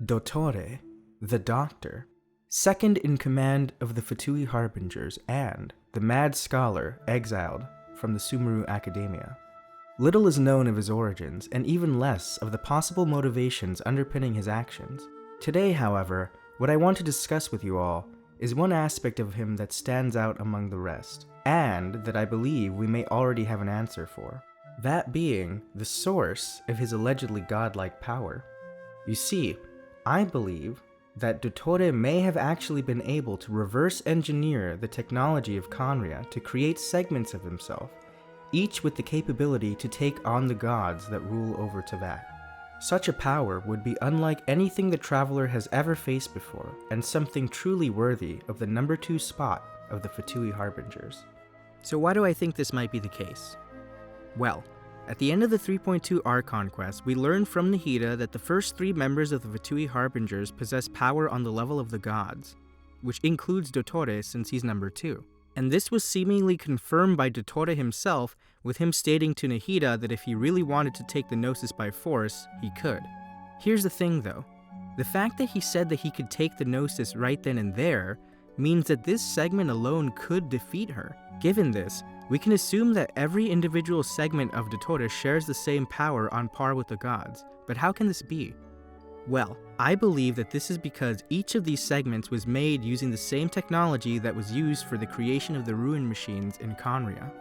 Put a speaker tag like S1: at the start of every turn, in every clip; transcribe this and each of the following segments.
S1: Dottore, the Doctor, second in command of the Fatui Harbingers and the mad scholar exiled from the Sumeru Academia. Little is known of his origins, and even less of the possible motivations underpinning his actions. Today, however, what I want to discuss with you all is one aspect of him that stands out among the rest, and that I believe we may already have an answer for. That being the source of his allegedly godlike power. You see, I believe that Dottore may have actually been able to reverse engineer the technology of Khaenri'ah to create segments of himself, each with the capability to take on the gods that rule over Teyvat. Such a power would be unlike anything the Traveler has ever faced before, and something truly worthy of the number 2 spot of the Fatui Harbingers.
S2: So why do I think this might be the case? Well, at the end of the 3.2 Archon quest, we learn from Nahida that the first 3 members of the Fatui Harbingers possess power on the level of the gods, which includes Dottore since he's number 2. And this was seemingly confirmed by Dottore himself, with him stating to Nahida that if he really wanted to take the Gnosis by force, he could. Here's the thing though, the fact that he said that he could take the Gnosis right then and there means that this segment alone could defeat her. Given this, we can assume that every individual segment of Dottore shares the same power on par with the gods, but how can this be? Well, I believe that this is because each of these segments was made using the same technology that was used for the creation of the Ruin Machines in Khaenri'ah.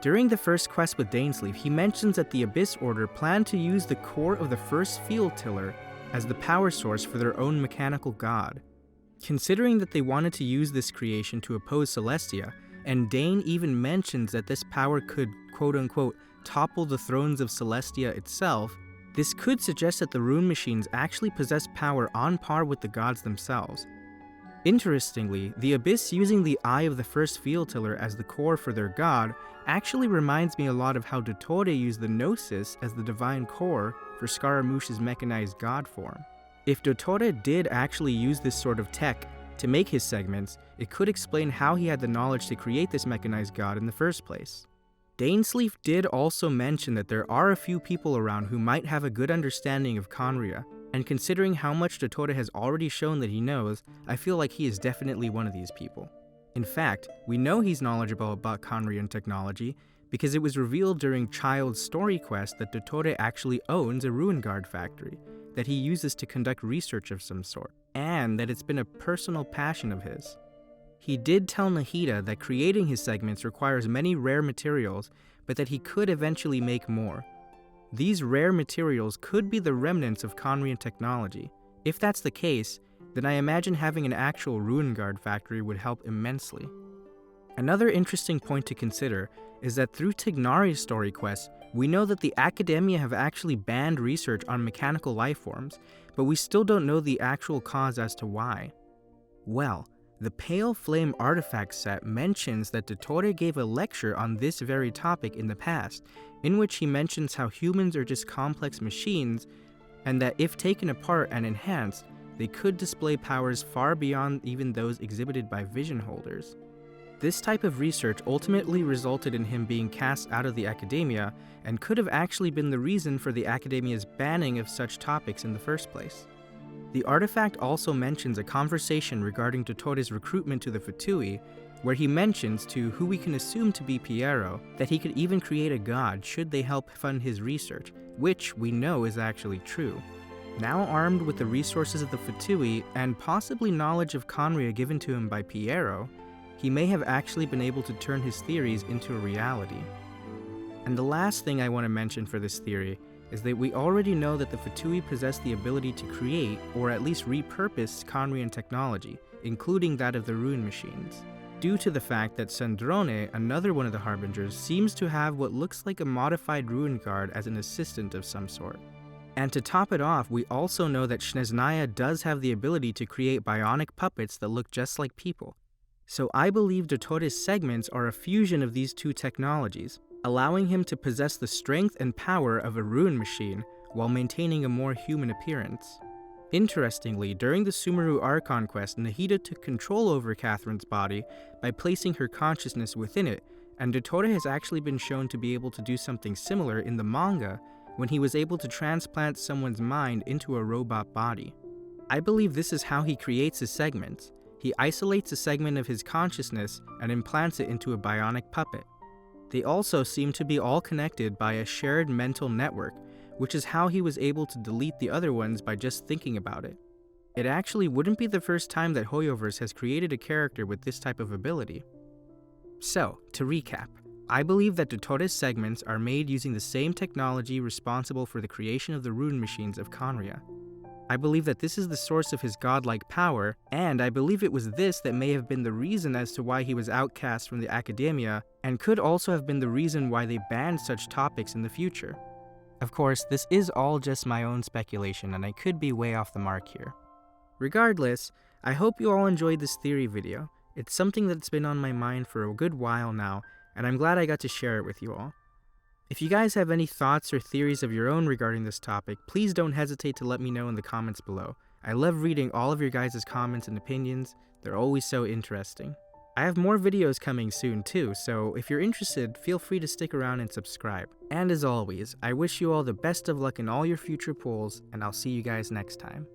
S2: During the first quest with Dainsleif, he mentions that the Abyss Order planned to use the core of the first field tiller as the power source for their own mechanical god. Considering that they wanted to use this creation to oppose Celestia, and Dane even mentions that this power could quote-unquote topple the thrones of Celestia itself, this could suggest that the Rune Machines actually possess power on par with the gods themselves. Interestingly, the Abyss using the Eye of the First Field Tiller as the core for their god actually reminds me a lot of how Dottore used the Gnosis as the divine core for Scaramouche's mechanized god form. If Dottore did actually use this sort of tech to make his segments, it could explain how he had the knowledge to create this mechanized god in the first place. Dainsleif did also mention that there are a few people around who might have a good understanding of Khaenri'ah, and considering how much Dottore has already shown that he knows, I feel like he is definitely one of these people. In fact, we know he's knowledgeable about Khaenri'ah technology because it was revealed during Child's story quest that Dottore actually owns a Ruin Guard factory that he uses to conduct research of some sort, and that it's been a personal passion of his. He did tell Nahida that creating his segments requires many rare materials, but that he could eventually make more. These rare materials could be the remnants of Khaenri'ah technology. If that's the case, then I imagine having an actual Ruin Guard factory would help immensely. Another interesting point to consider is that through Tignari's story quest, we know that the Academia have actually banned research on mechanical lifeforms, but we still don't know the actual cause as to why. Well, the Pale Flame artifact set mentions that Dottore gave a lecture on this very topic in the past, in which he mentions how humans are just complex machines, and that if taken apart and enhanced, they could display powers far beyond even those exhibited by vision holders. This type of research ultimately resulted in him being cast out of the Academia, and could have actually been the reason for the Academia's banning of such topics in the first place. The artifact also mentions a conversation regarding Dottore's recruitment to the Fatui, where he mentions to who we can assume to be Piero that he could even create a god should they help fund his research, which we know is actually true. Now armed with the resources of the Fatui and possibly knowledge of Khaenri'ah given to him by Piero, he may have actually been able to turn his theories into a reality. And the last thing I want to mention for this theory is that we already know that the Fatui possess the ability to create, or at least repurpose, Khaenri'ah technology, including that of the Ruin Machines, due to the fact that Sandrone, another one of the Harbingers, seems to have what looks like a modified Ruin Guard as an assistant of some sort. And to top it off, we also know that Snezhnaya does have the ability to create bionic puppets that look just like people. So I believe Dottore's segments are a fusion of these two technologies, allowing him to possess the strength and power of a Ruin Machine while maintaining a more human appearance. Interestingly, during the Sumeru Archon quest, Nahida took control over Catherine's body by placing her consciousness within it, and Dottore has actually been shown to be able to do something similar in the manga when he was able to transplant someone's mind into a robot body. I believe this is how he creates his segments. He isolates a segment of his consciousness and implants it into a bionic puppet. They also seem to be all connected by a shared mental network, which is how he was able to delete the other ones by just thinking about it. It actually wouldn't be the first time that Hoyoverse has created a character with this type of ability. So, to recap, I believe that DOTTORE'S segments are made using the same technology responsible for the creation of the rune machines of Khaenri'ah. I believe that this is the source of his godlike power, and I believe it was this that may have been the reason as to why he was outcast from the academia, and could also have been the reason why they banned such topics in the future. Of course, this is all just my own speculation, and I could be way off the mark here. Regardless, I hope you all enjoyed this theory video. It's something that's been on my mind for a good while now, and I'm glad I got to share it with you all. If you guys have any thoughts or theories of your own regarding this topic, please don't hesitate to let me know in the comments below. I love reading all of your guys' comments and opinions. They're always so interesting. I have more videos coming soon too, so if you're interested, feel free to stick around and subscribe. And as always, I wish you all the best of luck in all your future pulls, and I'll see you guys next time.